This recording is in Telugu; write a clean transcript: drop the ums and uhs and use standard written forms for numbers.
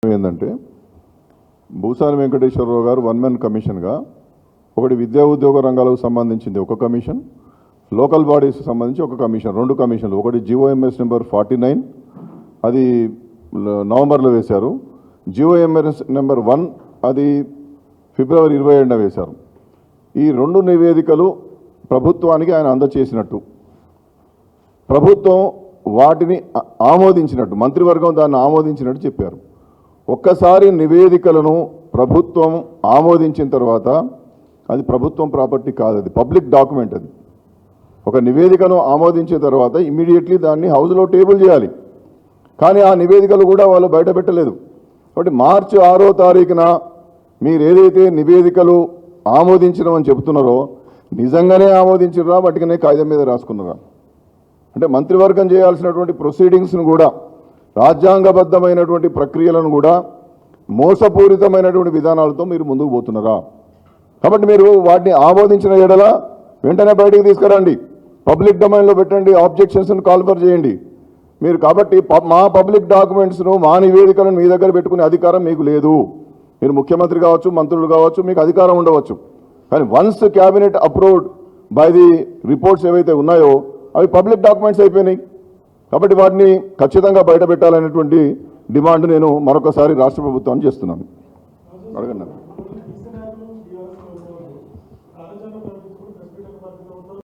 ఏంటంటే భూసాని వెంకటేశ్వరరావు గారు వన్ మ్యాన్ కమిషన్గా ఒకటి విద్యా ఉద్యోగ రంగాలకు సంబంధించింది ఒక కమిషన్, లోకల్ బాడీస్కి సంబంధించి ఒక కమిషన్, రెండు కమిషన్లు. ఒకటి GOMS నెంబర్ 49 అది నవంబర్లో వేశారు, GOMS నెంబర్ 1 అది ఫిబ్రవరి 27న వేశారు. ఈ రెండు నివేదికలు ప్రభుత్వానికి ఆయన అందచేసినట్టు, ప్రభుత్వం వాటిని ఆమోదించినట్టు, మంత్రివర్గం దాన్ని ఆమోదించినట్టు చెప్పారు. ఒక్కసారి నివేదికలను ప్రభుత్వం ఆమోదించిన తర్వాత అది ప్రభుత్వం ప్రాపర్టీ కాదు, అది పబ్లిక్ డాక్యుమెంట్. అది ఒక నివేదికను ఆమోదించిన తర్వాత ఇమ్మీడియట్లీ దాన్ని హౌస్లో టేబుల్ చేయాలి. కానీ ఆ నివేదికలు కూడా వాళ్ళు బయట పెట్టలేదు. కాబట్టి మార్చి 6వ తారీఖున మీరు ఏదైతే నివేదికలు ఆమోదించడం చెబుతున్నారో నిజంగానే ఆమోదించినరా, వాటికనే కాగితం మీద రాసుకున్నారా? అంటే మంత్రివర్గం చేయాల్సినటువంటి ప్రొసీడింగ్స్ను కూడా, రాజ్యాంగబద్ధమైనటువంటి ప్రక్రియలను కూడా మోసపూరితమైనటువంటి విధానాలతో మీరు ముందుకు పోతున్నారా? కాబట్టి మీరు వాటిని ఆమోదించిన ఎడల వెంటనే బయటికి తీసుకురండి, పబ్లిక్ డొమైన్లో పెట్టండి, ఆబ్జెక్షన్స్ను కాల్ఫర్ చేయండి మీరు. కాబట్టి మా పబ్లిక్ డాక్యుమెంట్స్ను, మా నివేదికలను మీ దగ్గర పెట్టుకునే అధికారం మీకు లేదు. మీరు ముఖ్యమంత్రి కావచ్చు, మంత్రులు కావచ్చు, మీకు అధికారం ఉండవచ్చు. కానీ once cabinet approved by the reports ఏవైతే ఉన్నాయో అవి పబ్లిక్ డాక్యుమెంట్స్ అయిపోయినాయి. కాబట్టి వాటిని ఖచ్చితంగా బయట పెట్టాలనేటువంటి డిమాండ్ నేను మరొకసారి రాష్ట్ర ప్రభుత్వాన్ని చేస్తున్నాను. అడగండి.